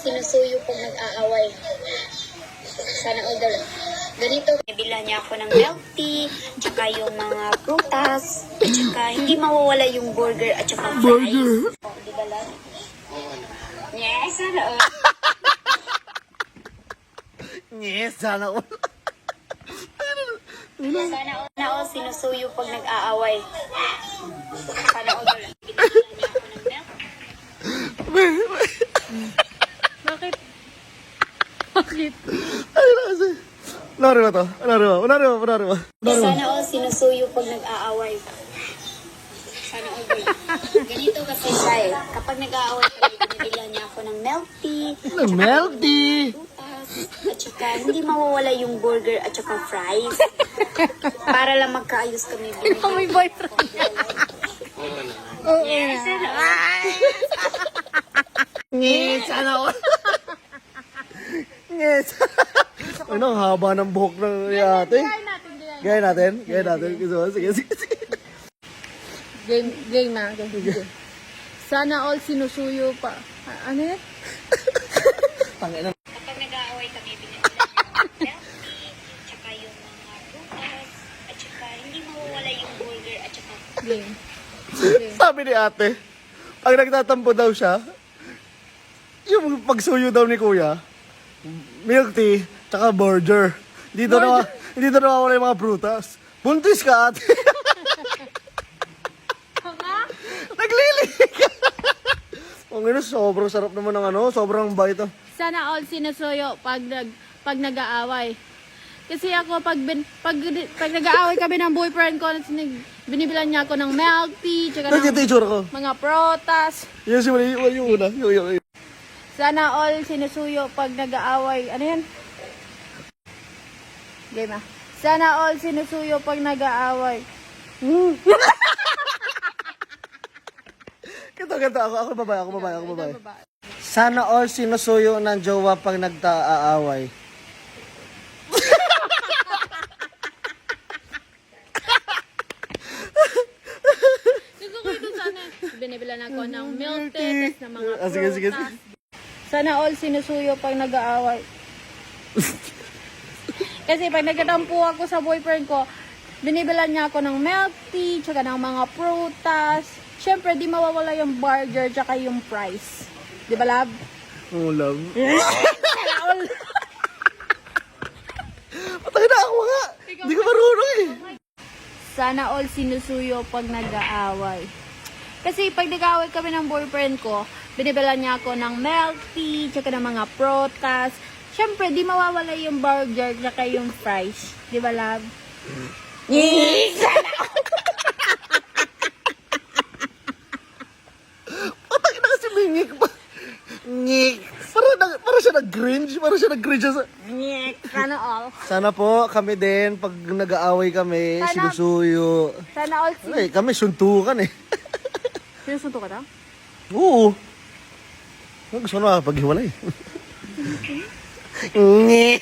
sinusuyo pag nag-aaway. Sana all daw. Ganito. Nabila niya ako ng milk tea, tsaka yung mga prutas, at tsaka hindi mawawala yung burger at tsaka fries. Burger? Oh, di ba lang? Yes, sana all. Yes, sana all. Sana all sinusuyo pag nag-aaway. Sana all daw. Binibila niya ako ng milk. Bakit? Bakit? Ano na kasi? Unari ba to? Unari ba? Sana all sinusuyo pag nag-aaway. Sana all daw. Ganito kasi siya eh. Kapag nag-aaway kami, binibila niya ako ng milk tea, Milk tea! prutas, at saka hindi mawawala yung burger at saka fries. Para lang magkaayos kami. Ikaw may boyfriend. Yes, sana all. Yes, sana all. Yes. Ano, ang haba ng buhok ng ate. Gaya natin. Sige. Game na. Game. Sana all sinusuyo pa. Ano yan? Tangina. Kapag nag-aaway kami, binibila niya ako ng milk tea, tsaka yung mga prutas, at saka hindi mawawala yung burger at saka Game. Sabi ni ate, pag nagtatampo daw siya, yung pagsuyo daw ni kuya, milk tea, tsaka burger. Hindi daw nawawala yung mga prutas. Buntis ka, ate. Naglili ka. Ang ino, sobrang sarap naman ng sobrang bait. Sana all sinusuyo pag nag-aaway. Kasi ako pag nag-aaway kami ng boyfriend ko, binibilan niya ako ng milk tea, tsaka Nakikita yung itsura ko. mga protas. Yung una. Yung. Sana all sinusuyo pag nag-aaway. Ano yan? Game ah. Sana all sinusuyo pag nag-aaway. Ganto. Ako babae. Sana all sinusuyo ng jowa pag nagta-aaway. Gusto ko ito sana. Binibilan ako ng milk tea, ng mga Ah, sige. prutas. Sana all sinusuyo pag nag-aaway. Kasi pag nagkatampo ako sa boyfriend ko, binibilan niya ako ng milk tea, tsaka ng mga prutas. Siyempre, di mawawala yung burger, tsaka yung fries. Di ba, love? Oh, love. Sana all. Patay na ako nga. Hindi ko marunong eh. Sana all sinusuyo pag nag-aaway. Kasi pag nag-aaway kami ng boyfriend ko, binibilan niya ako ng milk tea, tsaka ng mga prutas. Siyempre, di mawawala yung burger, tsaka yung fries. Di ba, love? Patay na kasi may ngik pa. Ngik. Para siya nag-cringe. Sa... Sana all. Sana po kami din, pag nag-aaway kami, Sana- sinusuyo. Sana all Ay, kami suntukan eh. sinusunto ka daw? Oo. Gusto ko na paghiwalay. Ngik.